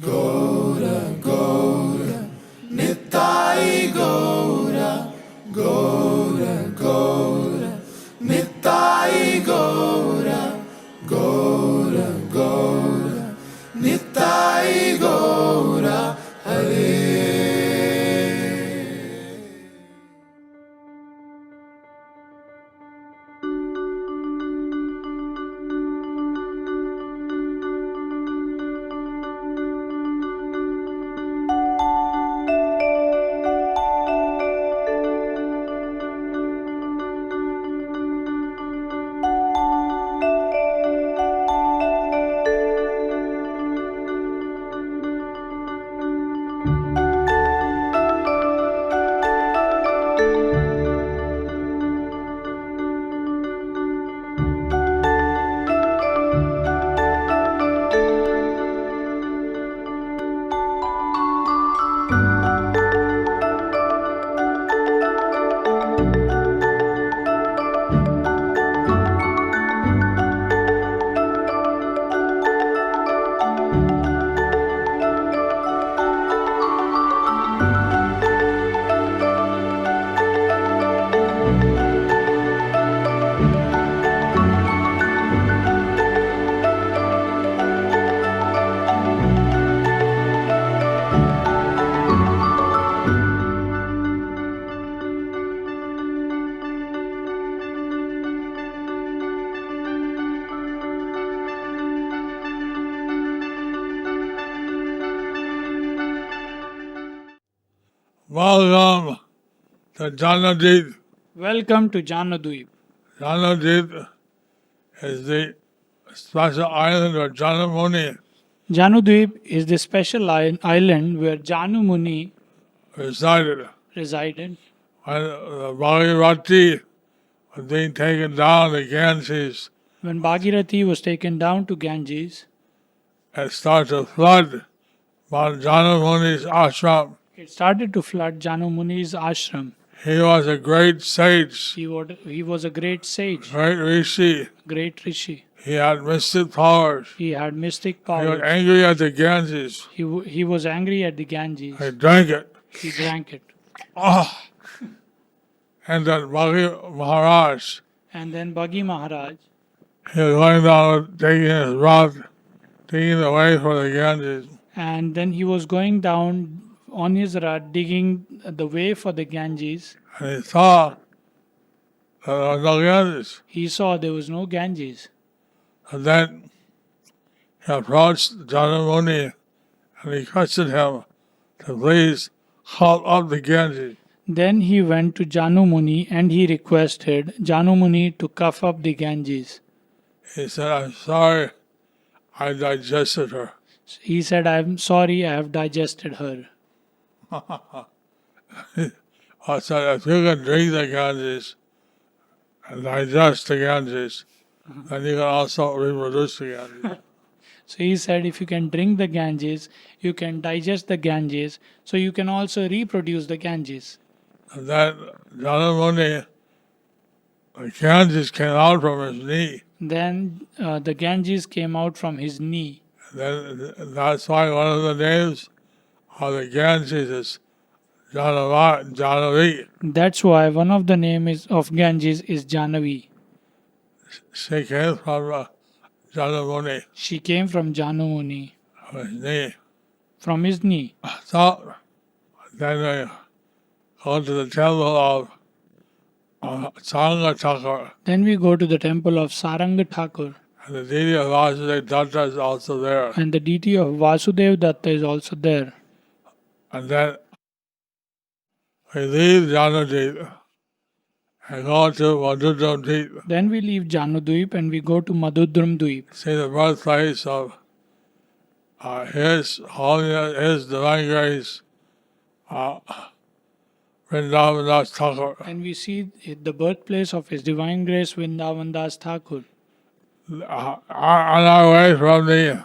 Gaura, Gaura, Nittai Gaura, Gaura, Gaura, Nittai Gaura, Gaura, Gaura, Nittai Gaura, Hare. Welcome to Jahnudvipa. Welcome to Jahnudvipa. Jahnudvipa is the special island of Jahnamuni Jahnudvipa is the special island where Janu Muni resided. resided. When the Bhagirati was being taken down to Ganges, When Bhagirathi was taken down to Ganges, it started to flood Jahnammuni's ashram. it started to flood Janu Muni's ashram. He was a great sage, He was a great sage, great rishi. great rishi. He had mystic powers. He had mystic He was powers. angry at the Ganges. He was angry at the Ganges. He drank it. He drank it. Ah! And then Bhagi Maharaj, And then Bhagi Maharaj, he was going down taking his rod, taking it away from the Ganges. and then he was going down on his rod, digging the way for the Ganges. And he saw that there was no Ganges. He saw there was no Ganges. And then he approached Jahnamuni and he questioned him to please halt up the Ganges. Then he went to Janu Muni and he requested Janu Muni to cough up the Ganges. He said, I'm sorry, I digested her. He said, I'm sorry, I have digested her. I said, if you can drink the Ganges and digest the Ganges, then you can also reproduce the Ganges. So he said, if you can drink the Ganges, you can digest the Ganges, so you can also reproduce the Ganges. And then Jahnamuni, the Ganges came out from his knee. Then the Ganges came out from his knee. Then that's why one of the names of the Ganges is Jahnavi. That's why one of the names of Ganges is Jahnavi. She came from Jahnamuni, She came from Janu Muni, his knee. from his knee. So then they go to the temple of Saranga Thakur, Then we go to the temple of Saranga Thakur. and the deity of Vasudeva Datta is also there. And the deity of Vasudeva Datta is also there. And then we leave Jahnudvipa and go to Madudramdvipa, Then we leave Jahnudvipa and we go to Madudramdvipa. see the birthplace of His Holiness, His Divine Grace, Vrindavan das Thakur. And we see the birthplace of His Divine Grace Vrindavan das Thakur. On our way from the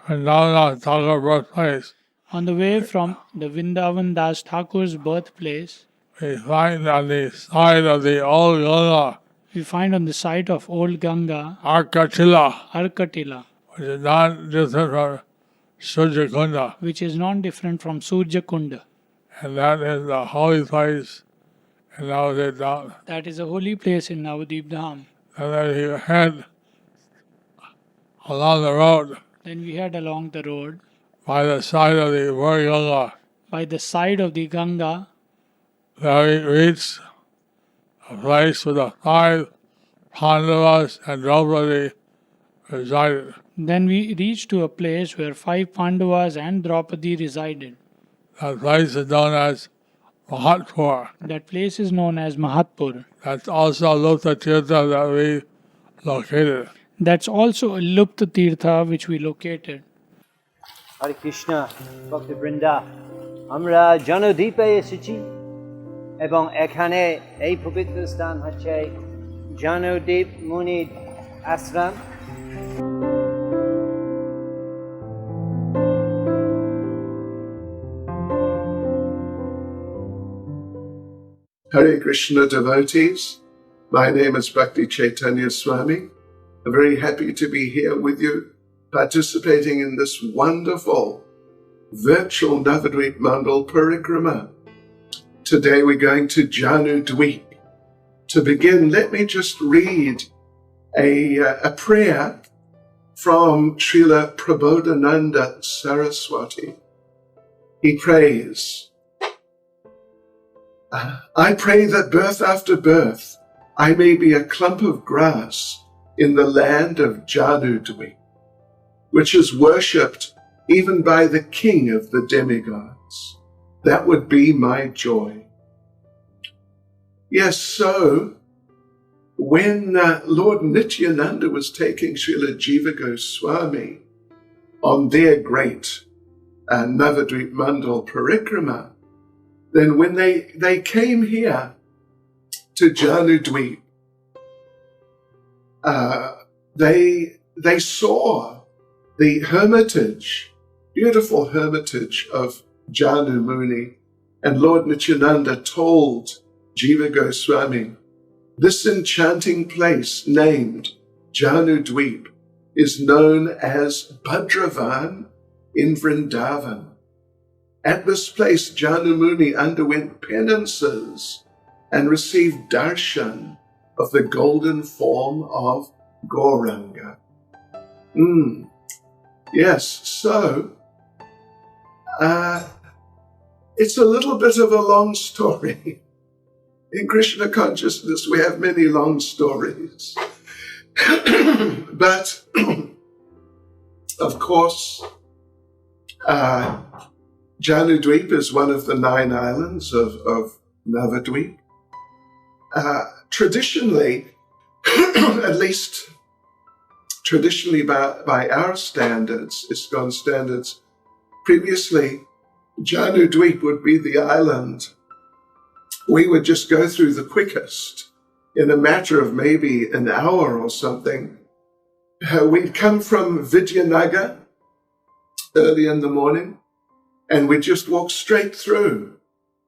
Vrindavan das Thakur birthplace, On the way from the Vrindavan das Thakur's birthplace, we find on the side of the old Ganga, we find on the site of old Ganga, Arkatila, Arkatila, which is not different from Surya Kunda, which is non-different from Surya Kunda. and that is the holy place in Navadvip Dham. That is a holy place in Navadvip Dham. And then he head along the road Then we head along the road by the side of the Ganga. by the side of the Ganga. There we reached a place where the 5 Pandavas and Draupadi resided. Then we reached to a place where 5 Pandavas and Draupadi resided. That place is known as Mahatpur. That place is known as Mahatpur. That's also Lupta Tirtha that we located. That's also a Lupta Tirtha which we located. Hare Krishna, Bhakti Vrinda, আমরা জাহ্নবদ্বীপে এসেছি এবং এখানে এই পবিত্র স্থান হচ্ছে জাহ্নবদ্বীপ মুনির আশ্রম। Hare Krishna devotees, my name is Bhakti Chaitanya Swami. I'm very happy to be here with you, participating in this wonderful virtual Navadvip Mandal Parikrama. Today we're going to Jahnudvipa. To begin, let me just read a prayer from Srila Prabodhananda Saraswati. He prays, I pray that birth after birth I may be a clump of grass in the land of Jahnudvipa, which is worshipped even by the king of the demigods. That would be my joy. Yes, so when Lord Nityananda was taking Srila Jiva Goswami on their great Navadvip Mandal Parikrama, then when they came here to Jahnudvipa, they saw the hermitage, beautiful hermitage of Jahnu Muni, and Lord Nityananda told Jiva Goswami, this enchanting place named Jahnudvipa is known as Bhadravan in Vrindavan. At this place, Jahnu Muni underwent penances and received darshan of the golden form of Gauranga. Yes, so it's a little bit of a long story. In Krishna consciousness, we have many long stories. But, of course, Jahnudvipa is one of the 9 islands of Navadvip. Traditionally, at least traditionally by our standards, ISKCON standards, previously Jahnudvipa would be the island we would just go through the quickest in a matter of maybe an hour or something. We'd come from Vidyanagar early in the morning, and we'd just walk straight through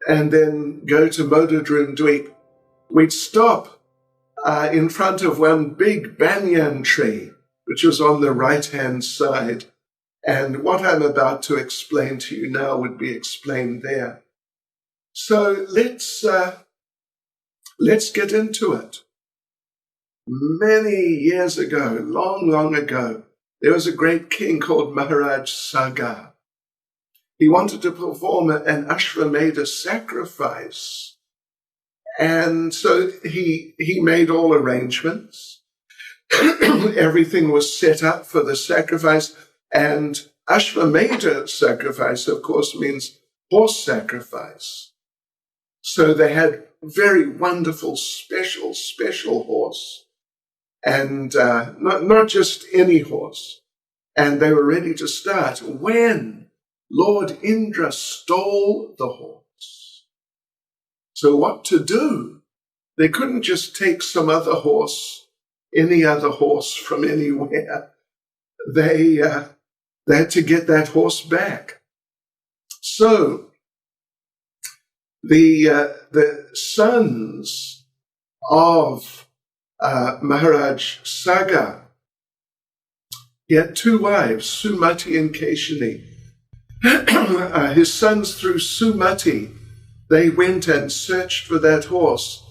and then go to Modadrumadvipa. We'd stop in front of one big banyan tree, which was on the right-hand side. And what I'm about to explain to you now would be explained there. So let's get into it. Many years ago, long ago, there was a great king called Maharaj Saga. He wanted to perform an Ashvamedha sacrifice. And so he made all arrangements. Everything was set up for the sacrifice. And Ashvamedha sacrifice, of course, means horse sacrifice. So they had very wonderful, special horse. And not just any horse. And they were ready to start when Lord Indra stole the horse. So what to do? They couldn't just take some other horse, any other horse from anywhere. They had to get that horse back. So the sons of Maharaj Saga, He had two wives, Sumati and Keshini. His sons, through Sumati, they went and searched for that horse.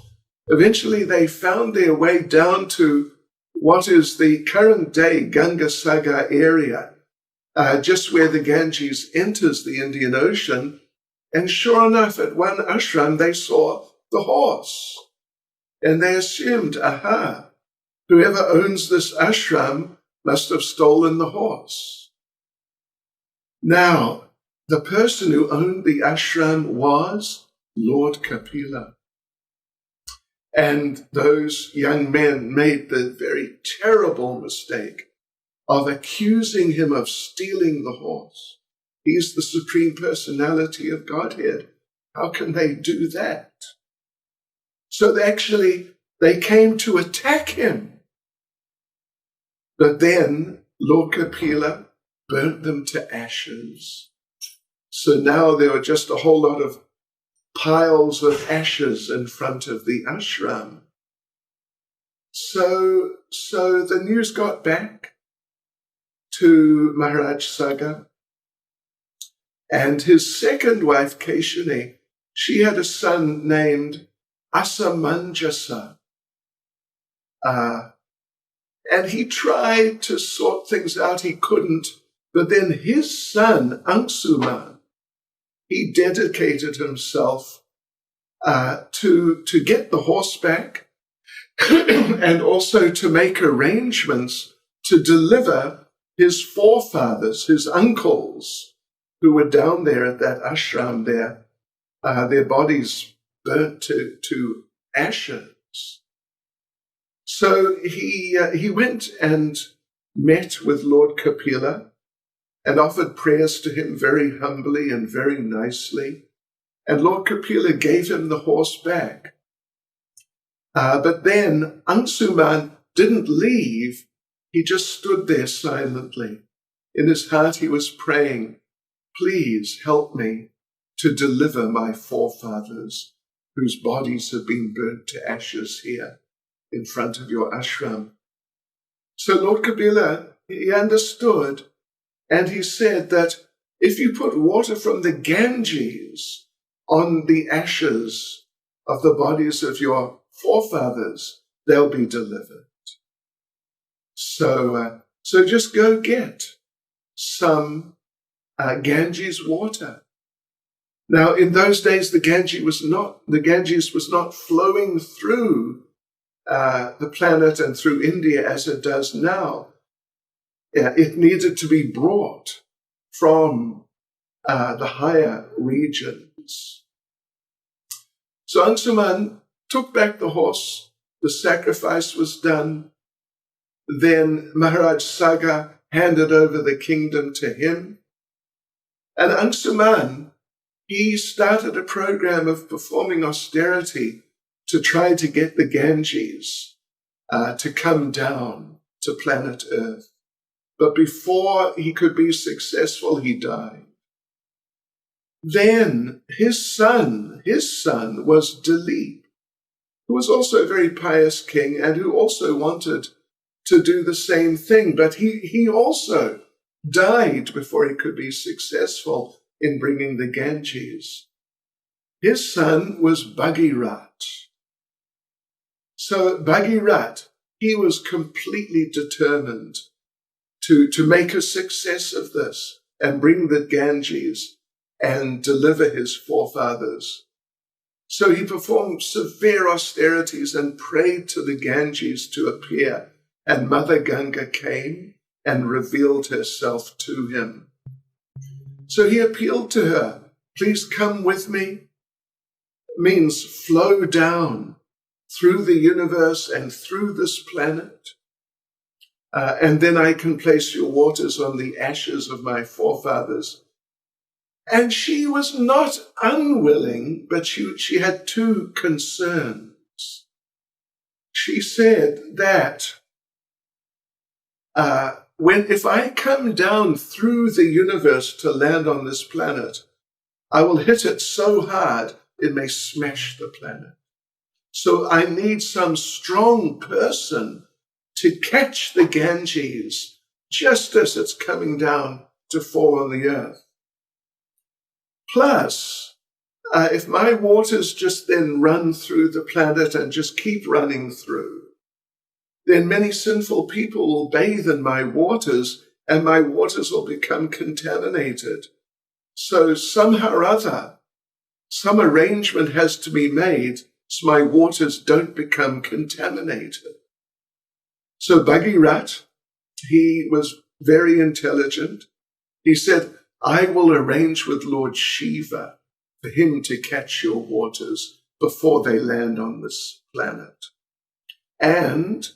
Eventually, they found their way down to what is the current day Ganga Sagar area, just where the Ganges enters the Indian Ocean. And sure enough, at one ashram, they saw the horse. And they assumed, aha, whoever owns this ashram must have stolen the horse. Now, the person who owned the ashram was Lord Kapila. And those young men made the very terrible mistake of accusing him of stealing the horse. He's the Supreme Personality of Godhead. How can they do that? So they came to attack him. But then Lord Kapila burnt them to ashes. So now there were just a whole lot of piles of ashes in front of the ashram. So the news got back to Maharaj Sagar, and his second wife, Keshini, she had a son named Asamanjasa. And he tried to sort things out, he couldn't. But then his son, Ansuman, he dedicated himself to get the horse back and also to make arrangements to deliver his forefathers, his uncles, who were down there at that ashram there, their bodies burnt to ashes. So he went and met with Lord Kapila and offered prayers to him very humbly and very nicely. And Lord Kapila gave him the horse back. But then Ansuman didn't leave. He just stood there silently. In his heart he was praying, please help me to deliver my forefathers whose bodies have been burnt to ashes here in front of your ashram. So Lord Kapila, he understood, and he said that if you put water from the Ganges on the ashes of the bodies of your forefathers, they'll be delivered. So just go get some Ganges water. Now, in those days, the Ganges was not flowing through the planet and through India as it does now. It needed to be brought from the higher regions. So Ansuman took back the horse. The sacrifice was done. Then Maharaj Sagar handed over the kingdom to him. And Ansuman, he started a program of performing austerity to try to get the Ganges to come down to planet Earth. But before he could be successful, he died. Then his son was Dilip, who was also a very pious king and who also wanted to do the same thing. But he also died before he could be successful in bringing the Ganges. His son was Bhagirat. So Bhagirat, he was completely determined to make a success of this and bring the Ganges and deliver his forefathers. So he performed severe austerities and prayed to the Ganges to appear. And Mother Ganga came and revealed herself to him. So he appealed to her, please come with me. Means flow down through the universe and through this planet. And then I can place your waters on the ashes of my forefathers. And she was not unwilling, but she had two concerns. She said that if I come down through the universe to land on this planet, I will hit it so hard it may smash the planet. So I need some strong person to catch the Ganges just as it's coming down to fall on the earth. Plus, if my waters just then run through the planet and just keep running through, then many sinful people will bathe in my waters and my waters will become contaminated. So somehow or other, some arrangement has to be made so my waters don't become contaminated. So Bhagirath, he was very intelligent. He said, I will arrange with Lord Shiva for him to catch your waters before they land on this planet. And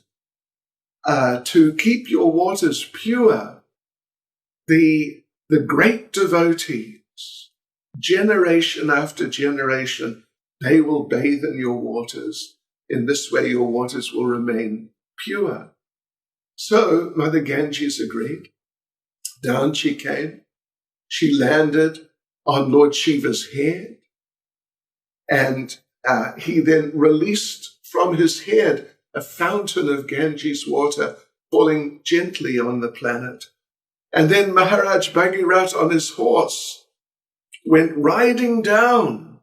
to keep your waters pure, the great devotees, generation after generation, they will bathe in your waters. In this way, your waters will remain pure. So Mother Ganges agreed. Down she came. She landed on Lord Shiva's head, and he then released from his head a fountain of Ganges water falling gently on the planet. And then Maharaj Bhagirath on his horse went riding down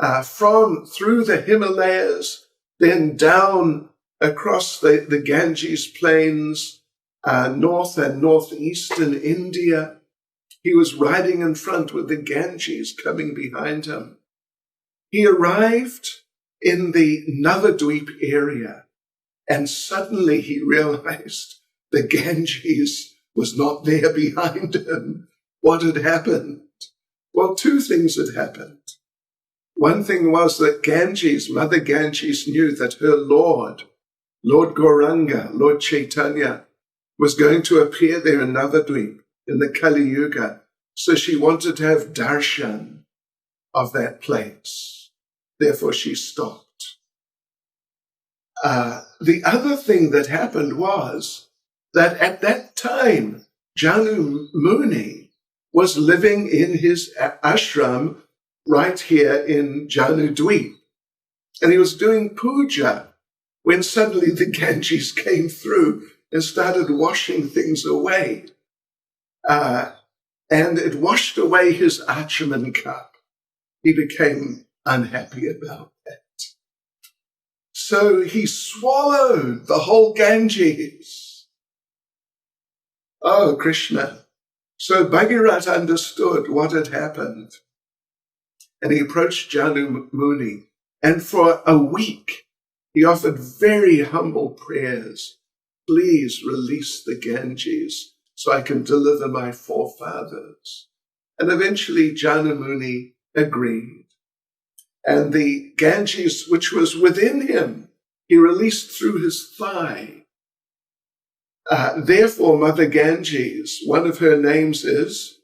through the Himalayas, then down across the Ganges plains, north and northeast in India. He was riding in front with the Ganges coming behind him. He arrived in the Navadvip area, and suddenly he realized the Ganges was not there behind him. What had happened? Well, two things had happened. One thing was that Ganges, Mother Ganges, knew that her Lord Gauranga, Lord Chaitanya, was going to appear there in Navadvip in the Kali Yuga. So she wanted to have darshan of that place. Therefore, she stopped. The other thing that happened was that at that time, Janu Muni was living in his ashram right here in Jahnudvipa. And he was doing puja when suddenly the Ganges came through and started washing things away. And it washed away his Achaman cup. He became unhappy about that. So he swallowed the whole Ganges. Oh, Krishna. So Bhagirath understood what had happened. And he approached Janu Muni. And for a week, he offered very humble prayers. Please release the Ganges so I can deliver my forefathers. And eventually Janu Muni agreed. And the Ganges, which was within him, he released through his thigh. Therefore, Mother Ganges, one of her names is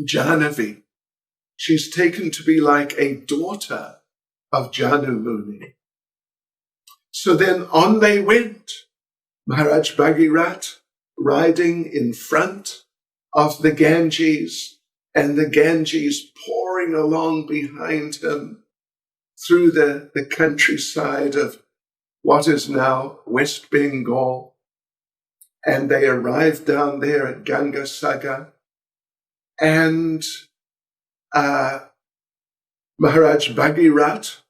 Jahnavi. She's taken to be like a daughter of Janu Muni. So then on they went. Maharaj Bhagirath riding in front of the Ganges, and the Ganges pouring along behind him through the countryside of what is now West Bengal. And they arrived down there at Ganga Sagar, and Maharaj Bhagirath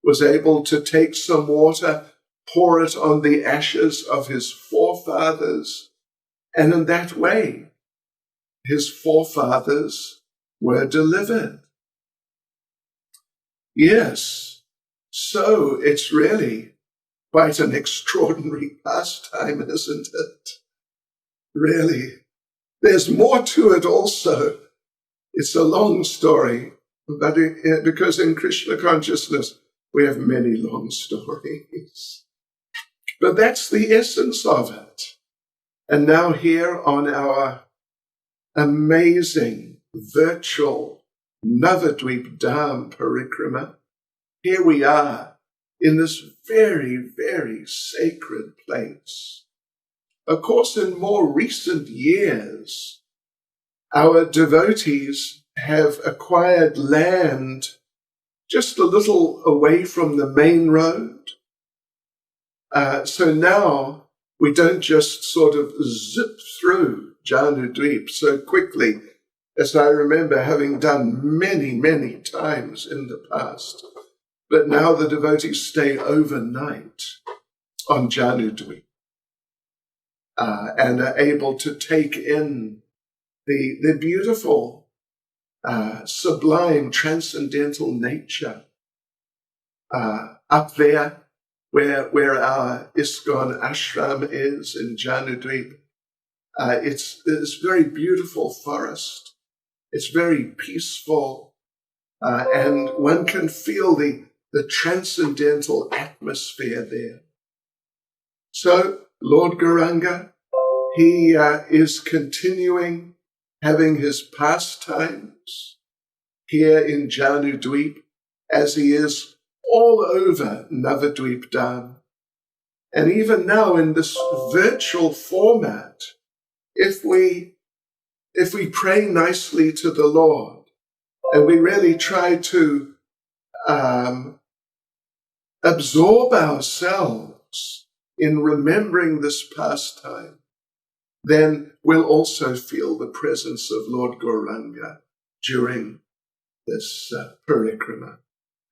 was able to take some water, pour it on the ashes of his forefathers, and in that way, his forefathers were delivered. Yes, so it's really quite an extraordinary pastime, isn't it? Really. There's more to it also. It's a long story, but because in Krishna consciousness, we have many long stories. But that's the essence of it. And now here on our amazing virtual Navadvip Dham Parikrama, here we are in this very, very sacred place. Of course, in more recent years, our devotees have acquired land just a little away from the main road. So now We don't just sort of zip through Jahnudvipa so quickly, as I remember having done many, many times in the past. But now the devotees stay overnight on Jahnudvipa and are able to take in the beautiful, sublime, transcendental nature up there where our ISKCON ashram is in Jahnudvipa. It's very beautiful forest. It's very peaceful, and one can feel the transcendental atmosphere there. So Lord Gauranga, he is continuing having his pastimes here in Jahnudvipa, as he is all over Navadvip Dham. And even now in this virtual format, if we pray nicely to the Lord and we really try to absorb ourselves in remembering this pastime, then we'll also feel the presence of Lord Gauranga during this Parikrama.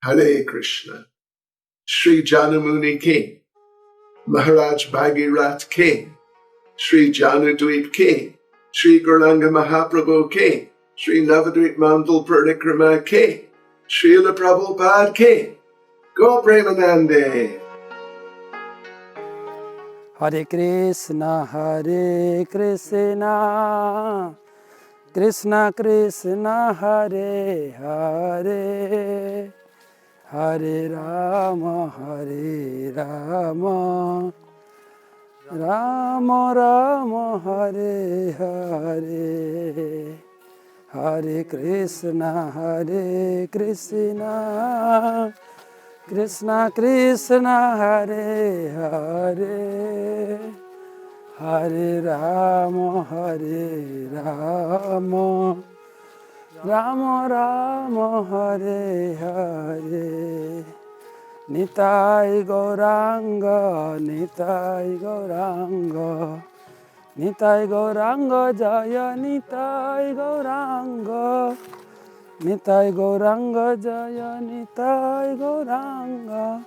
Hare Krishna. Sri Janamuni Ki, Maharaj Bhagirath Ki, Sri Jahnudvipa Ki, Sri Gauranga Mahaprabhu Ki, Sri Navadvip Mandal Parikrama Ki, Srila Prabhupada Ki, Go Premanande. Hare Krishna, Krishna Krishna, Hare Hare, Hare Rama, Rama Rama, Hare Hare, Hare Krishna, Krishna Krishna, Hare Hare, Hare Rama, Rama Rama, Hare Hare. Nitai Gauranga, Nitai Gauranga, Nitai Gauranga, Jaya Nitai Gauranga, Nitai Gauranga, Jaya Nitai Gauranga,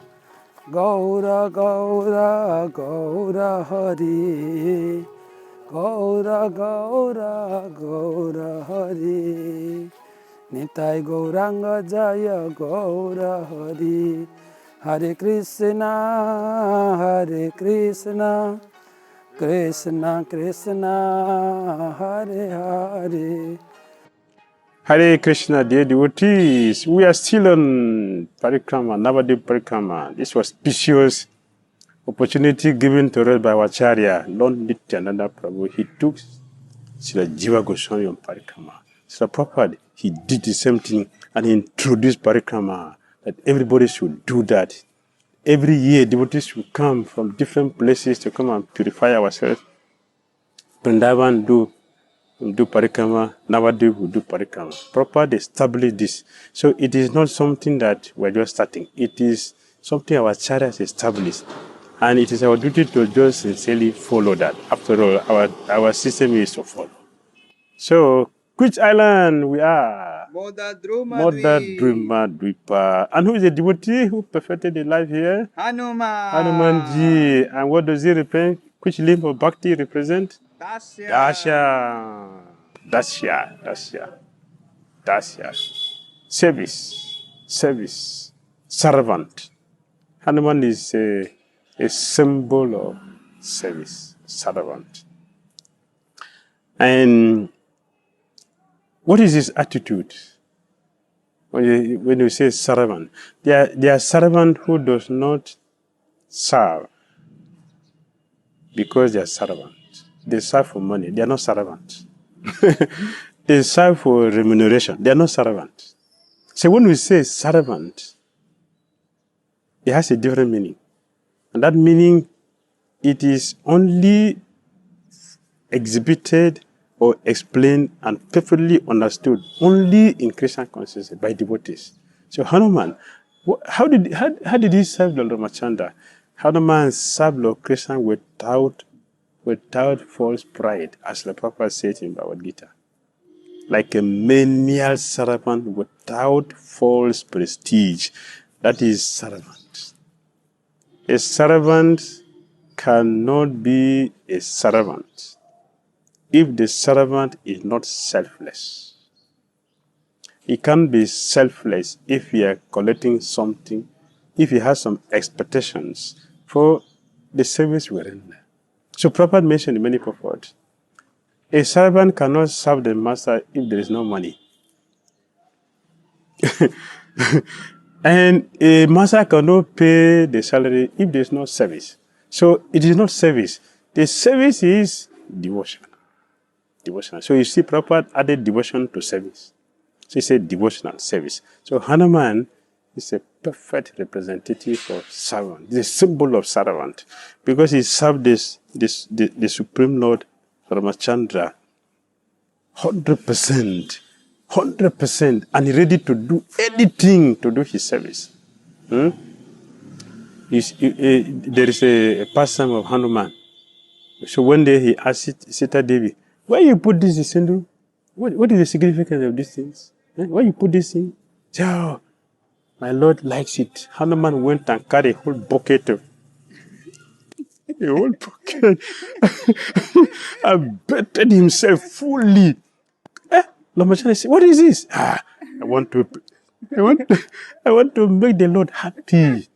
Gaura Gaura Gaura Hari, Gaura Gaura Gaura Hari, Nitai Gauranga, Jaya Gaura Hari. Hare Krishna, Krishna Krishna, Hare Hare. Hare Krishna, dear devotees. We are still on Parikrama, Navadvip Parikrama. This was precious opportunity given to us by our Acharya, Lord Nityananda Prabhu. He took Srila Jiva Goswami on Parikrama. Srila Prabhupada, he did the same thing and he introduced Parikrama, that everybody should do that. Every year, devotees should come from different places to come and purify ourselves. Vrindavan do Parikrama, Navadvip will do Parikrama. Prabhupada established this. So it is not something that we're just starting. It is something our Acharya has established. And it is our duty to just sincerely follow that. After all, our system is to follow. So, which island we are? Modadrumadvipa. And who is the devotee who perfected the life here? Hanumanji. And what does he represent? Which limb of bhakti represent? Dasyam. Dasya. Service. Servant. Hanuman is a symbol of service. Servant. And what is his attitude? When you say servant, they are servant who does not serve because they are servant. They serve for money. They are not servant. They serve for remuneration. They are not servant. So when we say servant, it has a different meaning. And that meaning, it is only exhibited or explained and perfectly understood only in Krishna consciousness by devotees. So Hanuman, how did he serve Lord Ramachandra? Hanuman served Lord Krishna without without false pride, as the Prabhupada said in Bhagavad Gita. Like a menial servant without false prestige. That is servant. A servant cannot be a servant if the servant is not selfless. He can't be selfless if he are collecting something, if he has some expectations for the service we render. So Prabhupada mentioned in many purports, a servant cannot serve the master if there is no money. And a master cannot pay the salary if there is no service. So it is not service. The service is devotion. Devotional. So you see, Prabhupada added devotion to service. So he said devotional service. So Hanuman is a perfect representative of servant. He's a symbol of servant because he served the Supreme Lord Ramachandra 100%, and he ready to do anything to do his service. There is a pastime of Hanuman. So one day he asked Sita Devi, why you put this in Sindhu? What is the significance of these things? Why you put this in? Say, oh, my Lord likes it. Hanuman went and carried a whole bucket and bathed himself fully. Lord said, what is this? I want to make the Lord happy.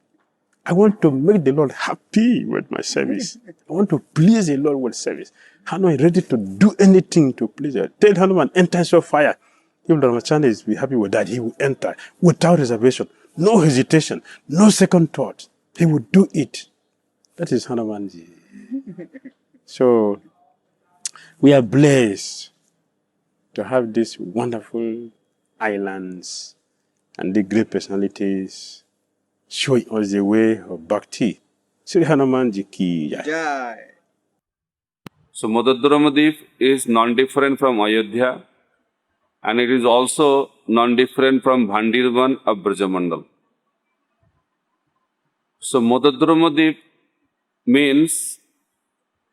I want to make the Lord happy with my service. I want to please the Lord with service. Hanuman is ready to do anything to please her. Tell Hanuman, enter your fire. If Lord Ramachandra is happy with that, he will enter without reservation, no hesitation, no second thought. He will do it. That is Hanumanji. So, we are blessed to have these wonderful islands and the great personalities showing us the way of bhakti. Sri Hanumanji ki jai. So Modadrumadvipa is non-different from Ayodhya, and it is also non-different from Bhandirvan of Brajamandal. So Modadrumadvipa means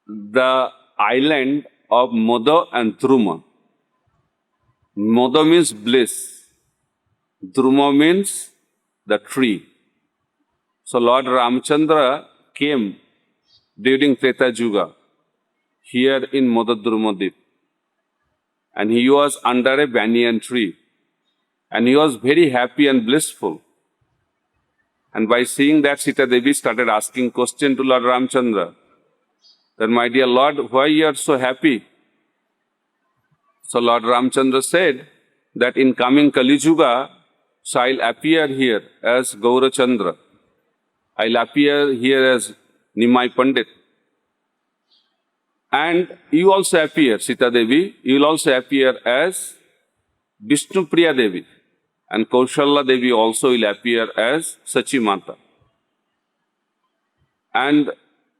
the island of Moda and Druma. Moda means bliss. Druma means the tree. So Lord Ramchandra came during Treta Yuga here in Modadrumadvipa, and he was under a banyan tree, and he was very happy and blissful. And by seeing that, Sita Devi started asking question to Lord Ramchandra, that, my dear Lord, why you are so happy? So Lord Ramchandra said that in coming Kali Yuga, so I'll appear here as Gaurachandra. I'll appear here as Nimai Pandit. And you also appear, Sita Devi, you will also appear as Vishnu Priya Devi. And Kaushalya Devi also will appear as Sachi Mata. And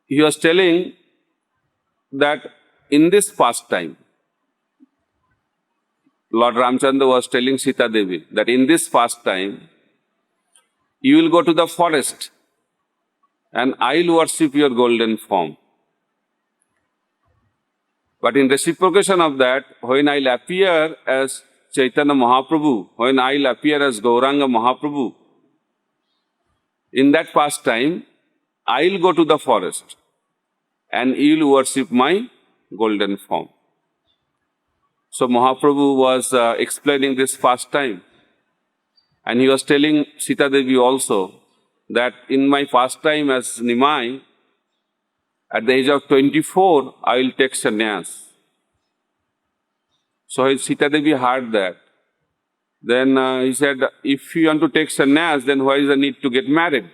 he was telling that in this pastime, Lord Ramchandra was telling Sita Devi that in this pastime, you will go to the forest and I will worship your golden form. But in reciprocation of that, when I will appear as Chaitanya Mahaprabhu, when I will appear as Gauranga Mahaprabhu, in that pastime, I will go to the forest and you will worship my golden form. So Mahaprabhu was explaining this pastime, and he was telling Sita Devi also that in my pastime as Nimai, at the age of 24, I will take sannyas. So when Sita Devi heard that, then he said, if you want to take sannyas, then why is the need to get married?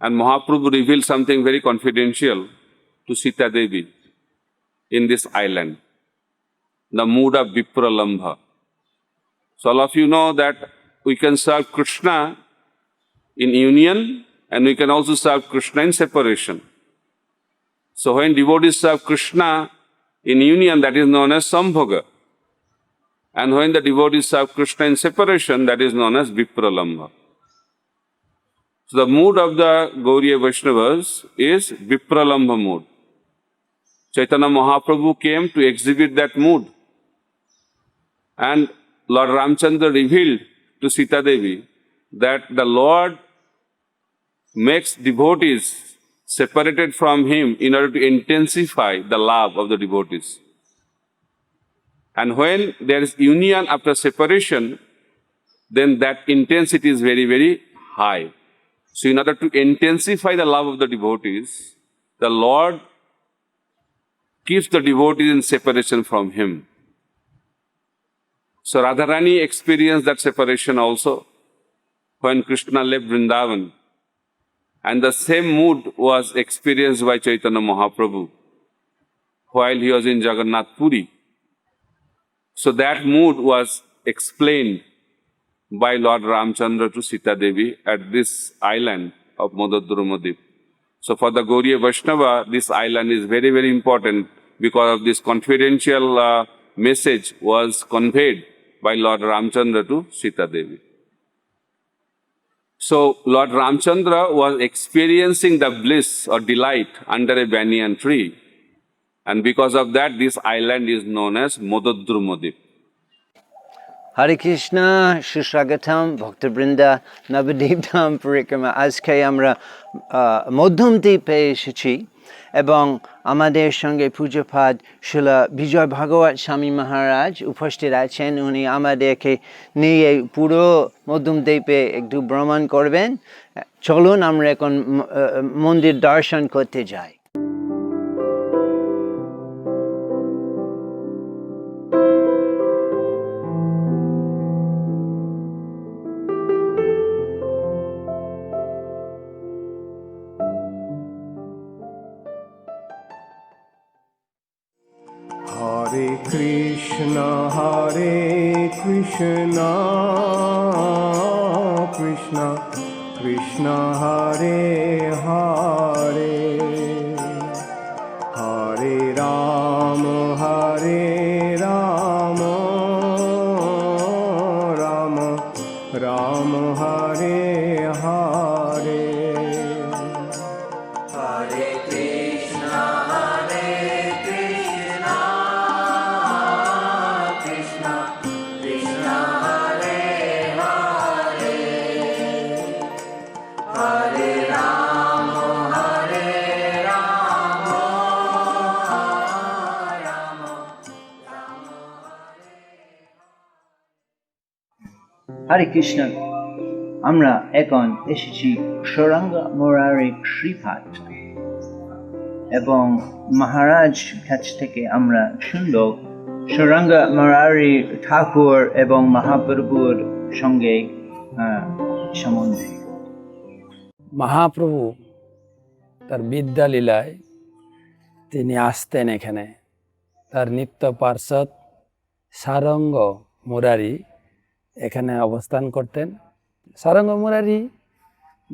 And Mahaprabhu revealed something very confidential to Sita Devi in this island, the mood of Vipralambha. So all of you know that we can serve Krishna in union and we can also serve Krishna in separation. So when devotees serve Krishna in union, that is known as Sambhoga. And when the devotees serve Krishna in separation, that is known as Vipralambha. So the mood of the Gauriya Vaishnavas is Vipralambha mood. Chaitanya Mahaprabhu came to exhibit that mood. And Lord Ramchandra revealed to Sita Devi that the Lord makes devotees separated from him in order to intensify the love of the devotees. And when there is union after separation, then that intensity is very, very high. So in order to intensify the love of the devotees, the Lord keeps the devotees in separation from him. So Radharani experienced that separation also when Krishna left Vrindavan. And the same mood was experienced by Chaitanya Mahaprabhu while he was in Jagannath Puri. So that mood was explained by Lord Ramchandra to Sita Devi at this island of Modadrumadvipa. So for the Gauriya Vaishnava, this island is very, very important because of this confidential message was conveyed by Lord Ramchandra to Sita Devi. So Lord Ramchandra was experiencing the bliss or delight under a banyan tree. And because of that, this island is known as Modadrumadvipa. Hare Krishna, Shushagatam, Bhakta Brinda, Navadvip, Dham Parikrama. আজকে আমরা মধ্যম দ্বীপে এসেছি এবং আমাদের সঙ্গে পূজ্যপাদ শিলা বিজয় ভাগবত স্বামী মহারাজ উপস্থিত আছেন। উনি আমাদেরকে নিয়ে পুরো মধ্যম দ্বীপে একটু ভ্রমণ করবেন। চলুন আমরা এখন মন্দির দর্শন করতে যাই। Hare Krishna, Krishna Krishna, Hare Hare, Hare Rama, Rama Rama, Hare Hare. Hare Krishna, Krishna Krishna, Hare Hare, Hare Rama, Rama হরে কৃষ্ণ। আমরা এখন এসেছি সারাঙ্গা মুরারি শ্রীপাঠ এবং মহারাজ কাছ থেকে আমরা শুনল সারাঙ্গা মুরারি ঠাকুর এবং মহাপ্রভুর সঙ্গে সম্বন্ধে। মহাপ্রভু তার বিদ্যালীলায় তিনি আসতেন এখানে, তার নিত্য পার্ষদ সারঙ্গ মুরারি এখানে অবস্থান করতেন। সারঙ্গ মুরারি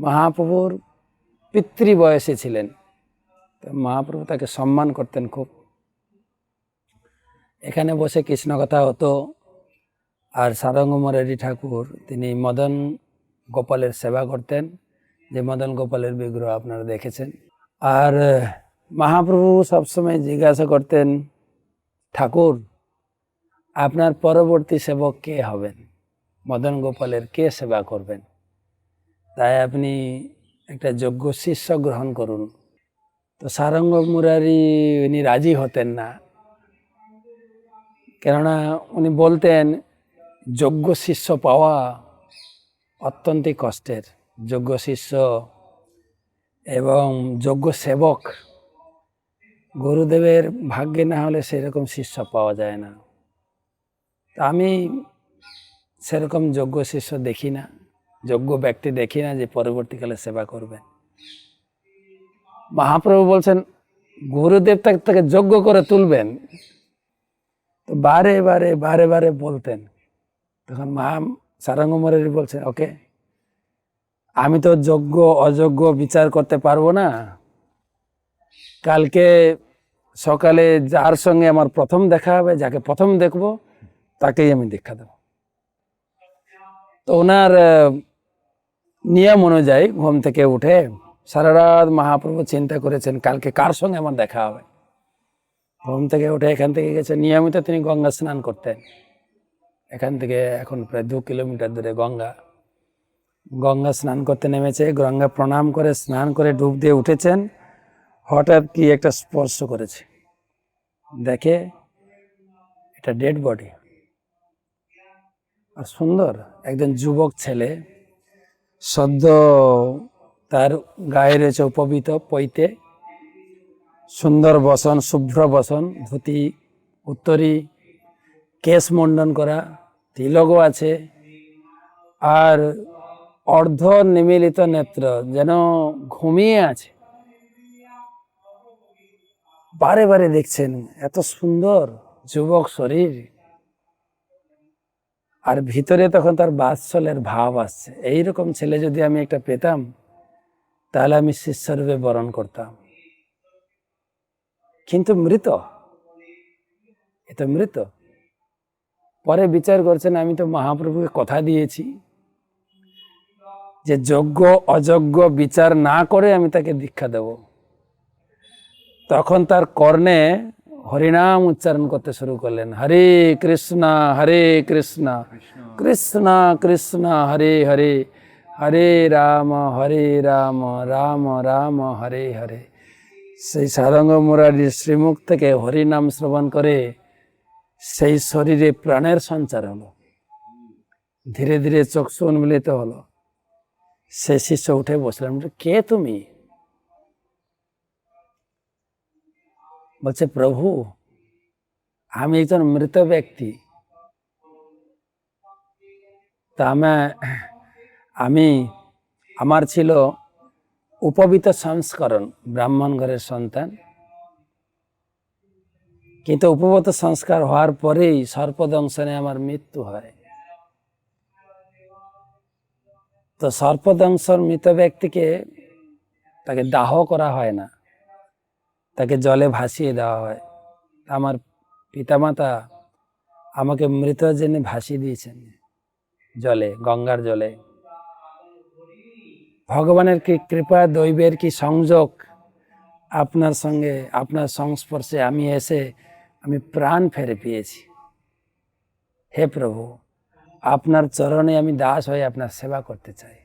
মহাপ্রভুর পিতৃ বয়সে ছিলেন, মহাপ্রভু তাকে সম্মান করতেন খুব। এখানে বসে কৃষ্ণ কথা হতো। আর সারঙ্গ মুরারি ঠাকুর তিনি মদন গোপালের সেবা করতেন, যে মদন গোপালের বিগ্রহ আপনারা দেখেছেন। আর মহাপ্রভু সবসময় জিজ্ঞাসা করতেন, ঠাকুর আপনার পরবর্তী সেবক কে হবেন, মদন গোপালের কে সেবা করবেন, তাই আপনি একটা যোগ্য শিষ্য গ্রহণ করুন। তো সারঙ্গ মুরারি উনি রাজি হতেন না, কেননা উনি বলতেন যোগ্য শিষ্য পাওয়া অত্যন্তই কষ্টের। যোগ্য শিষ্য এবং যোগ্য সেবক গুরুদেবের ভাগ্যে না হলে সেরকম শিষ্য পাওয়া যায় না। তা আমি সেরকম যোগ্য শিষ্য দেখি না, যোগ্য ব্যক্তি দেখি না যে পরবর্তীকালে সেবা করবেন। মহাপ্রভু বলছেন গুরুদেব তাকে যোগ্য করে তুলবেন, তো বারে বারে বলতেন। তখন সারঙ্গ মুরারি বলছেন, ওকে আমি তো যোগ্য অযোগ্য বিচার করতে পারবো না, কালকে সকালে যার সঙ্গে আমার প্রথম দেখা হবে, যাকে প্রথম দেখব তাকেই আমি দীক্ষা দেব। তো ওনার নিয়ম অনুযায়ী ঘুম থেকে উঠে সারা রাত মহাপ্রভু চিন্তা করেছেন কালকে কার সঙ্গে আমার দেখা হবে। ঘুম থেকে উঠে এখান থেকে গেছে, নিয়মিত তিনি গঙ্গা স্নান করতেন। এখান থেকে এখন প্রায় 2 কিলোমিটার দূরে গঙ্গা স্নান করতে নেমেছে। গঙ্গা প্রণাম করে স্নান করে ডুব দিয়ে উঠেছেন, হঠাৎ কি একটা স্পর্শ করেছে, দেখে এটা ডেড বডি। আর সুন্দর একজন যুবক ছেলে, সদ্য তার গায়ে রয়েছে উপবিত পৈতে, সুন্দর বসন, শুভ্র বসন, ধুতি উত্তরী, কেশ মুন্ডন করা, তিলকও আছে, আর অর্ধ নিমিলিত নেত্র, যেন ঘুমিয়ে আছে। বারে বারে দেখছেন এত সুন্দর যুবক শরীর, আর ভিতরে তখন তার বাৎসল্যের ভাব আসছে। এইরকম ছেলে যদি আমি একটা পেতাম তাহলে আমি শিষ্যরূপে বরণ করতাম। কিন্তু মৃত, এ তো মৃত। পরে বিচার করছেন, আমি তো মহাপ্রভুকে কথা দিয়েছি যে যোগ্য অযোগ্য বিচার না করে আমি তাকে দীক্ষা দেব। তখন তার কর্ণে হরিনাম উচ্চারণ করতে শুরু করলেন, হরে কৃষ্ণ কৃষ্ণ কৃষ্ণ হরে হরে, হরে রাম রাম রাম হরে হরে। সেই সারঙ্গ মুরারির শ্রীমুখ থেকে হরিনাম শ্রবণ করে সেই শরীরে প্রাণের সঞ্চার হলো। ধীরে ধীরে চক্ষু উন্মিলিত হলো। সে শিষ্য উঠে বসলেন, কে তুমি? বলছে, প্রভু আমি একজন মৃত ব্যক্তি, তা আমার ছিল উপবিত সংস্করণ, ব্রাহ্মণ ঘরের সন্তান, কিন্তু উপবিত সংস্কার হওয়ার পরেই সর্পদংশনে আমার মৃত্যু হয়। তো সর্পদংশন মৃত ব্যক্তিকে তাকে দাহ করা হয় না, তাকে জলে ভাসিয়ে দেওয়া হয়। আমার পিতামাতা আমাকে মৃত জেনে ভাসিয়ে দিয়েছেন জলে, গঙ্গার জলে। ভগবানের কি কৃপা, দৈবের কি সংযোগ, আপনার সঙ্গে আপনার সংস্পর্শে আমি এসে আমি প্রাণ ফিরে পেয়েছি। হে প্রভু, আপনার চরণে আমি দাস হয়ে আপনার সেবা করতে চাই।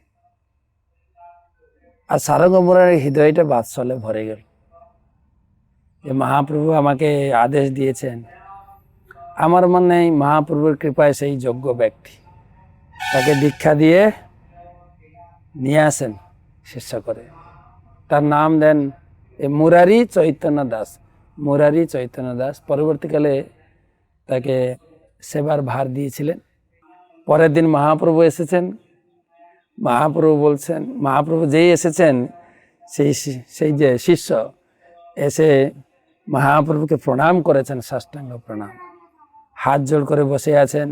আর সারঙ্গ মুরারির হৃদয়টা বাৎসল্যে ভরে গেল যে মহাপ্রভু আমাকে আদেশ দিয়েছেন। আমার মনে হয় মহাপ্রভুর কৃপায় সেই যোগ্য ব্যক্তি, তাকে দীক্ষা দিয়ে নিয়ে আসেন শিষ্য করে। তার নাম দেন মুরারি চৈতন্য দাস। মুরারি চৈতন্য দাস পরবর্তীকালে তাকে সেবার ভার দিয়েছিলেন। পরের দিন মহাপ্রভু এসেছেন। মহাপ্রভু বলছেন, মহাপ্রভু যেই এসেছেন সেই যে শিষ্য এসে মহাপ্রভুকে প্রণাম করেছেন, সাষ্টাঙ্গ প্রণাম, হাত জোড় করে বসে আছেন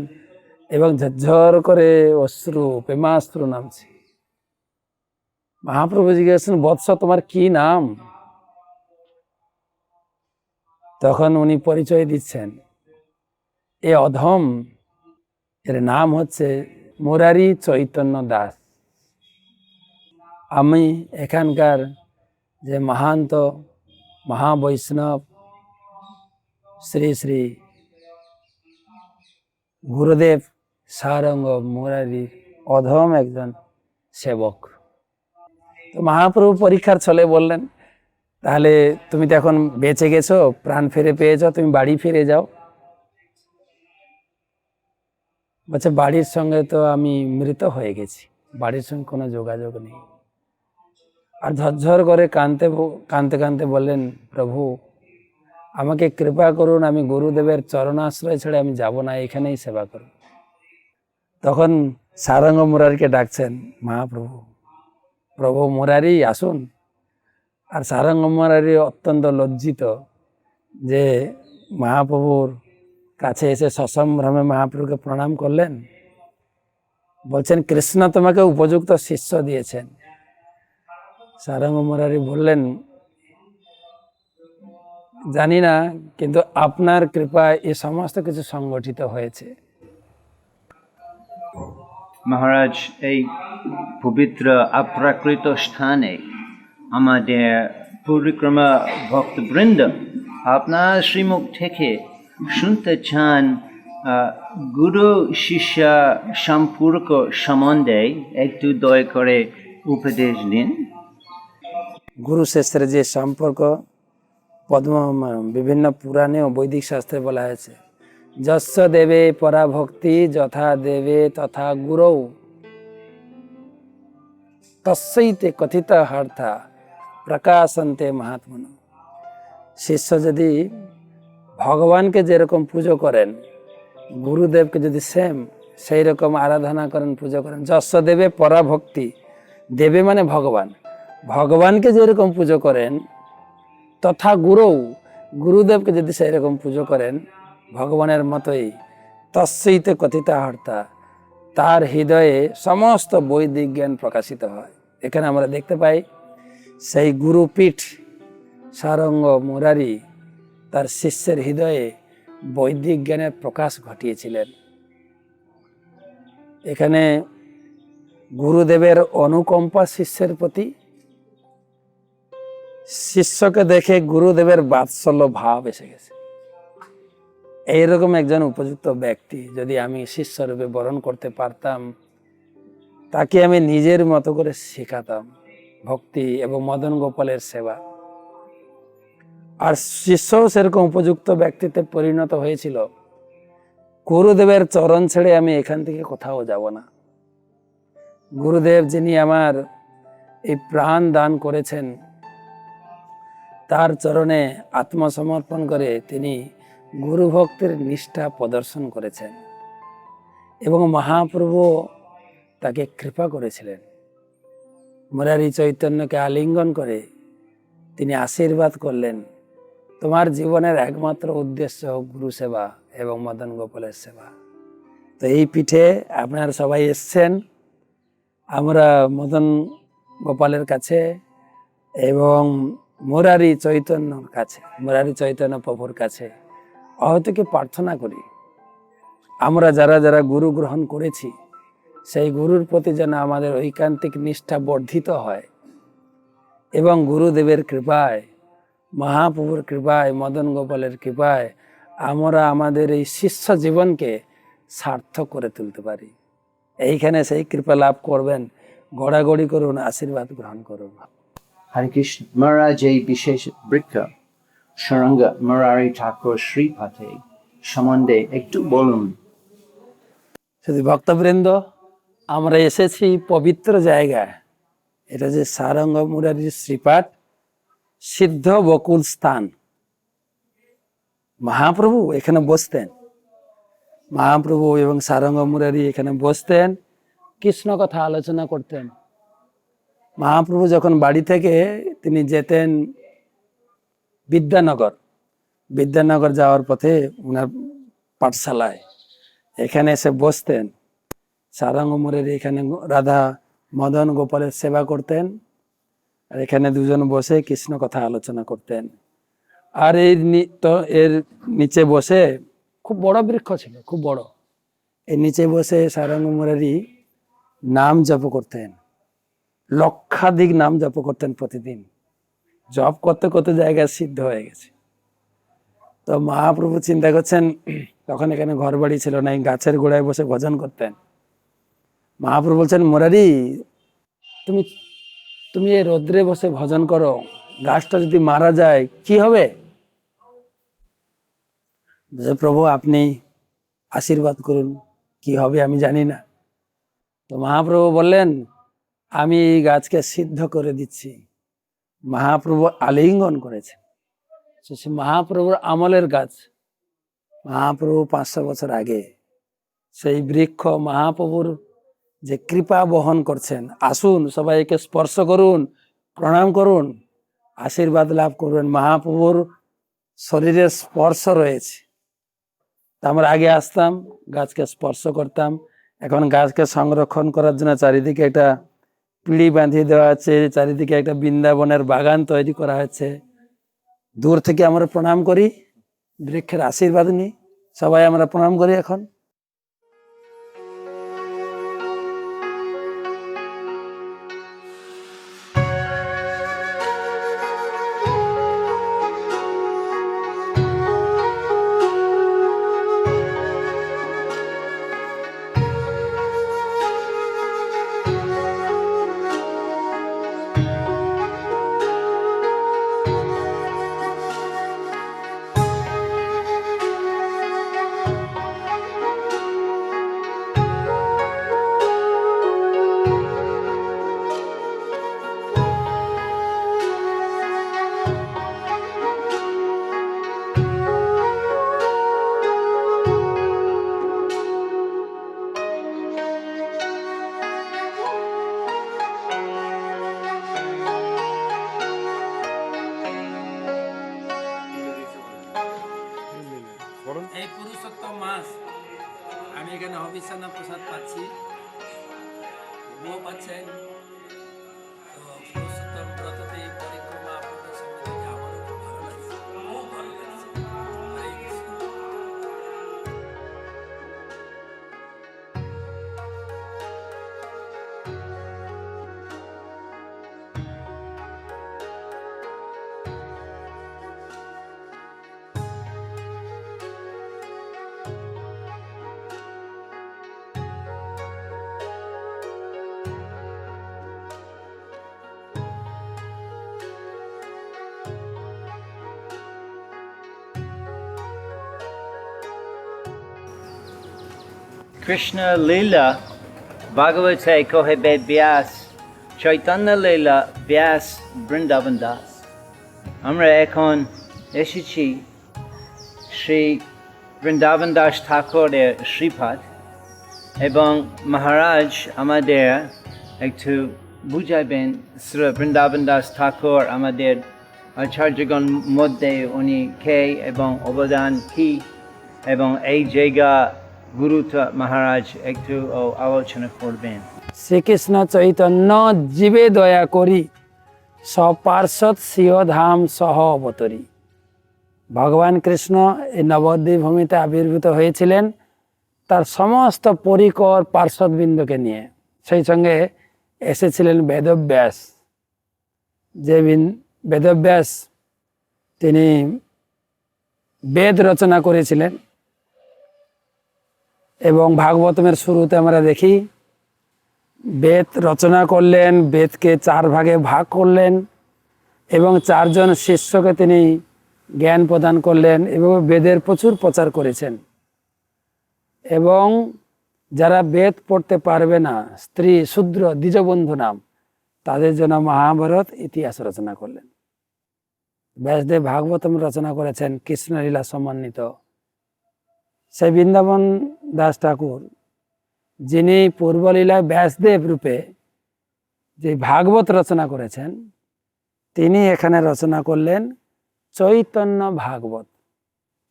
এবং ঝরঝর করে অশ্রু, প্রেমাশ্রু নামছে। মহাপ্রভু জিজ্ঞেস করেন, বৎস তোমার কি নাম? তখন উনি পরিচয় দিচ্ছেন, এ অধম, এর নাম হচ্ছে মুরারি চৈতন্য দাস। আমি এখানকার যে মহান্ত মহাবৈষ্ণব শ্রী শ্রী গুরুদেব সারঙ্গ মুরারির অধম একজন সেবক। তো মহাপ্রভু পরীক্ষার ছলে বললেন, তাহলে তুমি তো এখন বেঁচে গেছো, প্রাণ ফিরে পেয়েছো, তুমি বাড়ি ফিরে যাও। বলছে, বাড়ির সঙ্গে তো আমি মৃত হয়ে গেছি, বাড়ির সঙ্গে কোনো যোগাযোগ নেই। আর ঝরঝর করে কাঁদতে কাঁদতে বললেন, প্রভু আমাকে কৃপা করুন, আমি গুরুদেবের চরণাশ্রয় ছেড়ে আমি যাব না, এখানেই সেবা করব। তখন সারঙ্গ মুরারিকে ডাকছেন মহাপ্রভু, প্রভু মুরারি আসুন। আর সারঙ্গ মুরারি অত্যন্ত লজ্জিত যে মহাপ্রভুর কাছে এসে সসম্ভ্রমে মহাপ্রভুকে প্রণাম করলেন। বলছেন, কৃষ্ণ তোমাকে উপযুক্ত শিষ্য দিয়েছেন। সারঙ্গ মুরারি বললেন, জানি না, কিন্তু আপনার কৃপায় এ সমস্ত কিছু সংগঠিত হয়েছে। মহারাজ, এই পবিত্র অপ্রাকৃত স্থানে আমাদের পরিক্রমা ভক্তবৃন্দ আপনার শ্রীমুখ থেকে শুনতে চান গুরু শিষ্য সম্পর্ক সম্বন্ধে একটু দয়া করে উপদেশ দিন। গুরু শিষ্যের যে সম্পর্ক পদ্ম বিভিন্ন পুরাণে ও বৈদিক শাস্ত্রে বলা হয়েছে, যস্য দেবে পরাভক্তি যথা দেবে তথা গুরৌ তস্যৈতে কথিত হার্থা প্রকাশন্তে মহাত্মন। শিষ্য যদি ভগবানকে যেরকম পুজো করেন, গুরুদেবকে যদি সেই রকম আরাধনা করেন, পুজো করেন, যস্য দেবে পরাভক্তি, দেবে মানে ভগবান, ভগবানকে যেরকম পুজো করেন, তথা গুরৌ, গুরুদেবকে যদি সেই রকম পুজো করেন ভগবানের মতোই, তস্যৈতে কথিত হার্থা, তার হৃদয়ে সমস্ত বৈদিক জ্ঞান প্রকাশিত হয়। এখানে আমরা দেখতে পাই সেই গুরুপীঠ সারঙ্গ মুরারি তার শিষ্যের হৃদয়ে বৈদিক জ্ঞানের প্রকাশ ঘটিয়েছিলেন। এখানে গুরুদেবের অনুকম্পা শিষ্যের প্রতি, শিষ্যকে দেখে গুরুদেবের বাৎসল্য ভাব এসে গেছে। এইরকম একজন উপযুক্ত ব্যক্তি যদি আমি শিষ্যরূপে বরণ করতে পারতাম, তাকে আমি নিজের মতো করে শেখাতাম ভক্তি এবং মদন গোপালের সেবা। আর শিষ্যও সেরকম উপযুক্ত ব্যক্তিতে পরিণত হয়েছিল। গুরুদেবের চরণ ছেড়ে আমি এখান থেকে কোথাও যাব না। গুরুদেব যিনি আমার এই প্রাণ দান করেছেন, তার চরণে আত্মসমর্পণ করে তিনি গুরু ভক্তের নিষ্ঠা প্রদর্শন করেছেন এবং মহাপ্রভু তাকে কৃপা করেছিলেন। মুরারি চৈতন্যকে আলিঙ্গন করে তিনি আশীর্বাদ করলেন, তোমার জীবনের একমাত্র উদ্দেশ্য হোক গুরু সেবা এবং মদন গোপালের সেবা। তো এই পিঠে আপনারা সবাই এসছেন আমরা মদন গোপালের কাছে এবং মুরারি চৈতন্যর কাছে, মুরারি চৈতন্য প্রভুর কাছে অহৈতুকে প্রার্থনা করি, আমরা যারা যারা গুরু গ্রহণ করেছি সেই গুরুর প্রতি যেন আমাদের ঐকান্তিক নিষ্ঠা বর্ধিত হয় এবং গুরুদেবের কৃপায়, মহাপ্রভুর কৃপায়, মদন গোপালের কৃপায় আমরা আমাদের এই শিষ্য জীবনকে সার্থক করে তুলতে পারি। এইখানে সেই কৃপা লাভ করবেন, গড়াগড়ি করুন, আশীর্বাদ গ্রহণ করুন। হরে কৃষ্ণ। মহারাজ এই বিশেষ বৃক্ষ সারঙ্গা মুরারি ঠাকুর শ্রীপাঠে সম্বন্ধে একটু বলুন। শুধু ভক্তবৃন্দ, আমরা এসেছি পবিত্র জায়গায়। এটা যে সারঙ্গ মুরারির শ্রীপাঠ, সিদ্ধ বকুল স্থান। মহাপ্রভু এখানে বসতেন, মহাপ্রভু এবং সারঙ্গ মুরারি এখানে বসতেন, কৃষ্ণ কথা আলোচনা করতেন। মহাপ্রভু যখন বাড়ি থেকে তিনি যেতেন বিদ্যানগর যাওয়ার পথে ওনার পাঠশালায়, এখানে এসে বসতেন। সারঙ্গ মুরারি এখানে রাধা মদন গোপালের সেবা করতেন, আর এখানে দুজন বসে কৃষ্ণ কথা আলোচনা করতেন। আর এর নিচে বসে, খুব বড় বৃক্ষ ছিল, খুব বড়, এর নিচে বসে সারঙ্গ মুরারি নাম জপ করতেন, লক্ষাধিক নাম জপ করতেন প্রতিদিন। জপ করতে করতে জায়গায় সিদ্ধ হয়ে গেছে। তো মহাপ্রভু চিন্তা করছেন, তখন এখানে ঘর বাড়ি ছিল না, এই গাছের গোড়ায় বসে ভজন করতেন। মহাপ্রভু বলছেন, মুরারি তুমি এই রোদ্রে বসে ভজন করো, গাছটা যদি মারা যায় কি হবে? প্রভু আপনি আশীর্বাদ করুন, কি হবে আমি জানি না। তো মহাপ্রভু বললেন, আমি এই গাছকে সিদ্ধ করে দিচ্ছি। মহাপ্রভু আলিঙ্গন করেছে, মহাপ্রভুর আমলের গাছ। মহাপ্রভু 500 বছর আগে সেই বৃক্ষ মহাপ্রভুর যে কৃপা বহন করছেন। আসুন সবাইকে স্পর্শ করুন, প্রণাম করুন, আশীর্বাদ লাভ করবেন। মহাপ্রভুর শরীরের স্পর্শ রয়েছে। আমরা আগে আসতাম, গাছকে স্পর্শ করতাম। এখন গাছকে সংরক্ষণ করার জন্য চারিদিকে একটা পিঁড়ি বাঁধিয়ে দেওয়া আছে, চারিদিকে একটা বৃন্দাবনের বাগান তৈরি করা হয়েছে। দূর থেকে আমরা প্রণাম করি, বৃক্ষের আশীর্বাদ নিই, সবাই আমরা প্রণাম করি। এখন দর্শন প্রসাদ পাচ্ছি, ভোগও পাচ্ছেন। তো পুরুষোত্তম ব্রততে পরিক্রমা আপনাদের সঙ্গে থেকে আমারও খুব ভালো লাগছে, খুব ভালো লাগছে। হরে Krishna. Krishna Lila Bhagavate Kohe Vyas Chaitanya Lila Vyas Vrindavan das। আমরা এখন এসেছি শ্রী বৃন্দাবন দাস ঠাকুরের শ্রীপাদ, এবং মহারাজ আমাদের একটু বুঝাবেন শ্রী বৃন্দাবন দাস ঠাকুর আমাদের আচার্যগণ মধ্যে উনি কে এবং অবদান কি, এবং এই জায়গা গুরুত্ব মহারাজ একটু আলোচনা করবেন। শ্রীকৃষ্ণ চৈতন্য জীবে দয়া করি, সপার্শ্বদ স্বীয় ধাম সহ অবতরী। ভগবান কৃষ্ণ এই নবদ্বীপ ভূমিতে আবির্ভূত হয়েছিলেন তার সমস্ত পরিকর পার্শ্বদবৃন্দকে নিয়ে। সেই সঙ্গে এসেছিলেন বেদব্যাস, যে বেদব্যাস তিনি বেদ রচনা করেছিলেন। এবং ভাগবতমের শুরুতে আমরা দেখি বেদ রচনা করলেন, বেদকে 4 ভাগে ভাগ করলেন এবং 4 জন শিষ্যকে তিনি জ্ঞান প্রদান করলেন এবং বেদের প্রচুর প্রচার করেছেন। এবং যারা বেদ পড়তে পারবে না, স্ত্রী শূদ্র দ্বিজবন্ধু নাম, তাদের জন্য মহাভারত ইতিহাস রচনা করলেন। ব্যাসদেব ভাগবতম রচনা করেছেন কৃষ্ণলীলা সমন্বিত। সেই বৃন্দাবন দাস ঠাকুর, যিনি পূর্বলীলায় ব্যাসদেব রূপে যে ভাগবত রচনা করেছেন, তিনি এখানে রচনা করলেন চৈতন্য ভাগবত।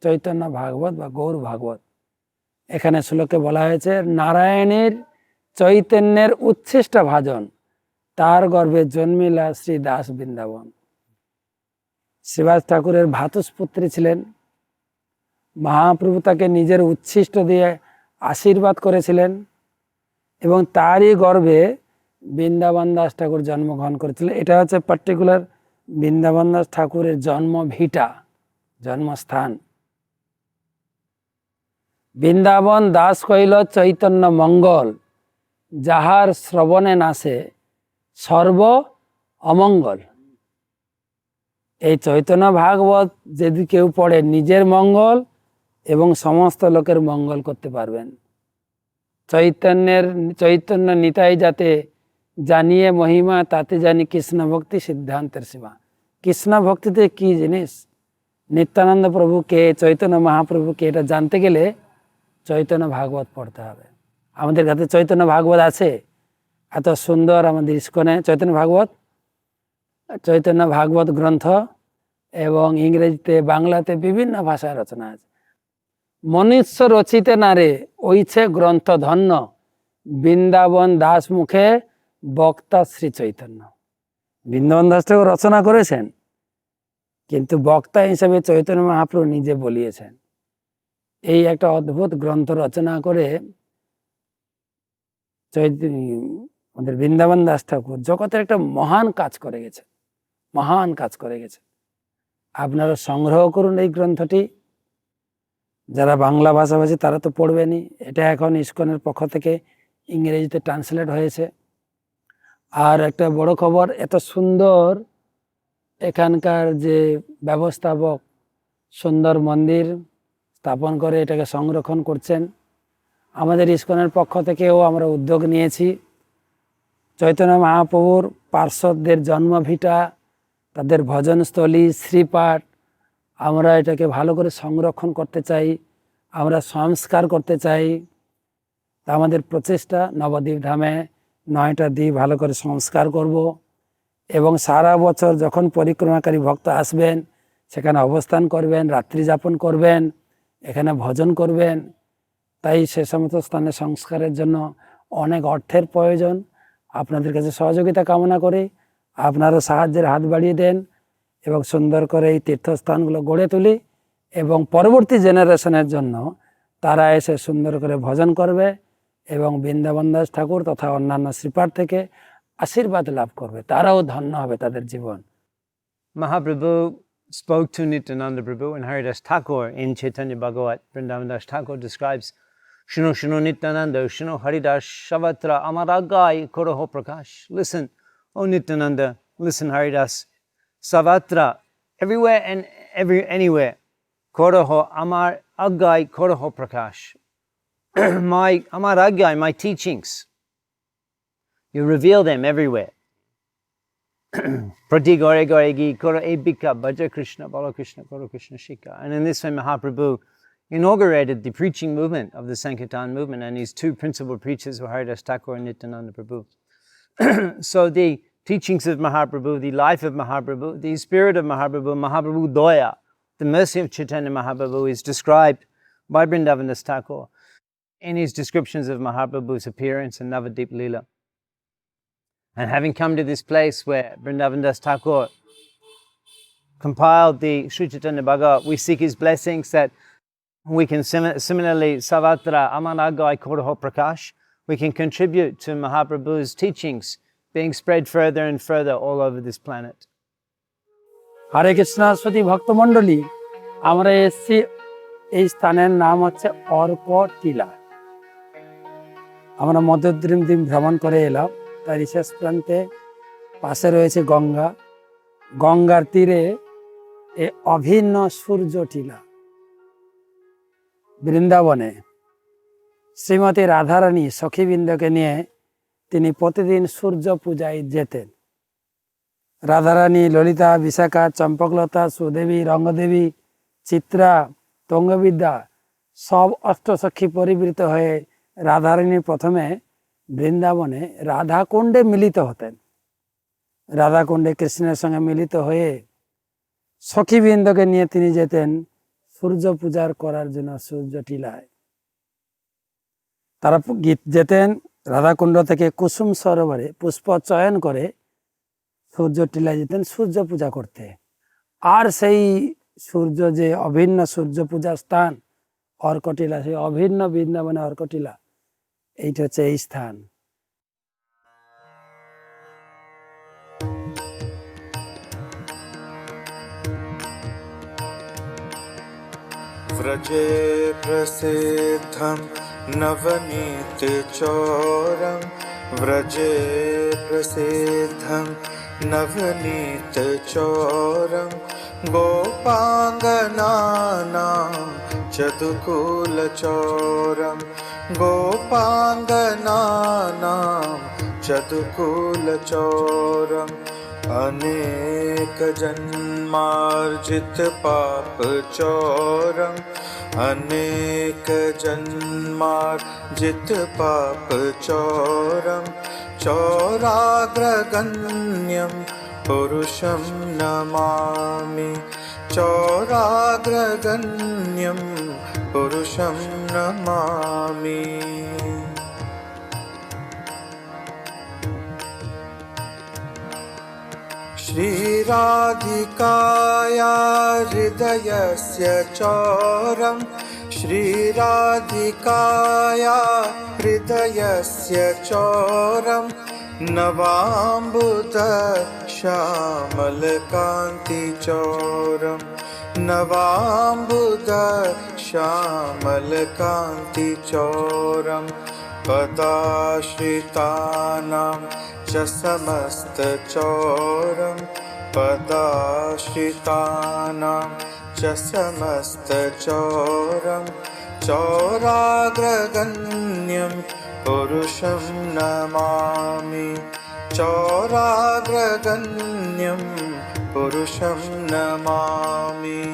চৈতন্য ভাগবত বা গৌর ভাগবত। এখানে শ্লোকে বলা হয়েছে নারায়ণের চৈতন্যের উচ্ছিষ্ট ভাজন, তার গর্ভে জন্মিলা শ্রী দাস বৃন্দাবন। শ্রীবাস ঠাকুরের ভ্রাতুষ্পুত্রী ছিলেন। মহাপ্রভু তাকে নিজের উচ্ছিষ্ট দিয়ে আশীর্বাদ করেছিলেন এবং তারই গর্ভে বৃন্দাবন দাস ঠাকুর জন্মগ্রহণ করেছিলেন। এটা হচ্ছে পার্টিকুলার বৃন্দাবন দাস ঠাকুরের জন্মভিটা, জন্মস্থান। বৃন্দাবন দাস কইল চৈতন্য মঙ্গল, যাহার শ্রবণে নাসে সর্ব অমঙ্গল। এই চৈতন্য ভাগবত যদি কেউ পড়ে, নিজের মঙ্গল এবং সমস্ত লোকের মঙ্গল করতে পারবেন। চৈতন্য নিতাই যাতে জানিয়ে মহিমা, তাতে জানি কৃষ্ণ ভক্তি সিদ্ধান্তের সীমা। কৃষ্ণ ভক্তিতে কি জিনিস, নিত্যানন্দ প্রভুকে, চৈতন্য মহাপ্রভুকে, এটা জানতে গেলে চৈতন্য ভাগবত পড়তে হবে। আমাদের কাছে চৈতন্য ভাগবত আছে, এত সুন্দর আমাদের ইস্কনে চৈতন্য ভাগবত গ্রন্থ, এবং ইংরেজিতে, বাংলাতে বিভিন্ন ভাষায় রচনা আছে। মনুষ্য রচিতে নারে ওইছে গ্রন্থ ধন্য, বৃন্দাবন দাস মুখে বক্তা শ্রী চৈতন্য। বৃন্দাবন দাস ঠাকুর রচনা করেছেন, কিন্তু বক্তা হিসেবে চৈতন্য মহাপ্রভু নিজে বলিয়েছেন। এই একটা অদ্ভুত গ্রন্থ রচনা করে আমাদের বৃন্দাবন দাস ঠাকুর জগতের একটা মহান কাজ করে গেছে, মহান কাজ করে গেছে। আপনারা সংগ্রহ করুন এই গ্রন্থটি। যারা বাংলা ভাষাভাষী তারা তো পড়বেনই। এটা এখন ইস্কনের পক্ষ থেকে ইংরেজিতে ট্রান্সলেট হয়েছে। আর একটা বড় খবর, এত সুন্দর এখানকার যে ব্যবস্থাপক সুন্দর মন্দির স্থাপন করে এটাকে সংরক্ষণ করছেন। আমাদের ইস্কনের পক্ষ থেকেও আমরা উদ্যোগ নিয়েছি। চৈতন্য মহাপ্রভুর পার্শ্বদের জন্মভিটা, তাদের ভজনস্থলী, শ্রীপাঠ, আমরা এটাকে ভালো করে সংরক্ষণ করতে চাই, আমরা সংস্কার করতে চাই। তা আমাদের প্রচেষ্টা, নবদ্বীপ ধামে 9টা দ্বীপ ভালো করে সংস্কার করব এবং সারা বছর যখন পরিক্রমাকারী ভক্ত আসবেন সেখানে অবস্থান করবেন, রাত্রি যাপন করবেন, এখানে ভজন করবেন। তাই সে সমস্ত স্থানে সংস্কারের জন্য অনেক অর্থের প্রয়োজন। আপনাদের কাছে সহযোগিতা কামনা করি, আপনারা সাহায্যের হাত বাড়িয়ে দেন এবং সুন্দর করে এই তীর্থস্থানগুলো গড়ে তুলি এবং পরবর্তী জেনারেশনের জন্য তারা এসে সুন্দর করে ভজন করবে এবং বৃন্দাবন দাস ঠাকুর তথা অন্যান্য শ্রীপাঠ থেকে আশীর্বাদ লাভ করবে, তারাও ধন্য হবে তাদের জীবন। Mahaprabhu spoke to Nityananda Prabhu and Haridas Thakur in Caitanya Bhagavat. Vrindavan das Thakur describes, Shino Shino Nityananda, Shino Haridas Shavatra Amaragai Koroho Prakash. Listen, O Nityananda, listen Haridas. Savatra, everywhere and anywhere. Koroho Amar Agai Koroho Prakash. Amar Agai, my teachings. You reveal them everywhere. Prati Gore Goregi Koro Ebika Bhaja Krishna Bala Krishna Koro Krishna Shika. And in this way Mahaprabhu inaugurated the preaching movement of the Sankirtan movement, and his two principal preachers were Haridas Thakur and Nityananda Prabhu. So the teachings of Mahaprabhu, the life of Mahaprabhu, the spirit of Mahaprabhu, Mahaprabhu Doya, the mercy of Chaitanya Mahaprabhu is described by Vrindavan das Thakur in his descriptions of Mahaprabhu's appearance in Navadvip Leela. And having come to this place where Vrindavan das Thakur compiled the Sri Chaitanya Bhagavat, we seek his blessings that we can similarly, Savatra Amanagai Koroho Prakash, we can contribute to Mahaprabhu's teachings being spread further and further all over this planet. হরে কৃষ্ণ সতী ভক্তমণ্ডলী, আমরা এসেছি এই স্থানের নাম হচ্ছে অর্কটিলা। আমরা মধ্যদ্রিম ভ্রমণ করে এলাম। তার শেষ প্রান্তে পাশে রয়েছে গঙ্গা, গঙ্গার তীরে এ অভিন্ন সূর্য টিলা। বৃন্দাবনে শ্রীমতী রাধারানী সখীবৃন্দকে নিয়ে তিনি প্রতিদিন সূর্য পূজায় যেতেন। রাধারানী, ললিতা, বিশাখা, চম্পকলতা, সুদেবী, রঙ্গদেবী, চিত্রা, তঙ্গবিদ্যা সব অষ্টসখী পরিবৃত হয়ে রাধারানী প্রথমে বৃন্দাবনে রাধাকুণ্ডে মিলিত হতেন। রাধাকুণ্ডে কৃষ্ণের সঙ্গে মিলিত হয়ে সখীবৃন্দকে নিয়ে তিনি যেতেন সূর্য পূজার করার জন্য সূর্য টিলায়। তারা যেতেন রাধাকুণ্ড থেকে কুসুম সরোবরে পুষ্প চয়ন করে সূর্য টিলায় যেতেন সূর্য পূজা করতে। আর সেই সূর্য যে অভিন্ন সূর্য পূজার স্থান অর্কটিলা, সেই অভিন্ন বৃন্দাবনে অর্কটিলা, এইটা হচ্ছে এই স্থান। व्रजे प्रसिद्धं नवनीत चोरं, व्रजे प्रसिद्धं नवनीत चोरं, गोपाङ्गनानां चतुकुलचोरं, गोपाङ्गनानां चतुकुलचोरं, अनेक जन्मार्जित पाप चोरं, अनेक जन्मार्जित पाप चोरं, चोराग्रगण्यं पुरुषं नमामि, चोराग्रगण्यं पुरुषं नमामि। श्रीराधिकाया हृदयस्य चोरं, श्रीराधिकाया हृदयस्य चोरं, नवाम्बुद श्यामलकान्तिचोरं, नवाम्बुद श्यामलकान्तिचोरं, पदाश्रितानां च समस्तचोरं, पदाश्रितानां च समस्तचोरं, चोराग्रगण्यं पुरुषं नमामि, चोराग्रगण्यं पुरुषं नमामि।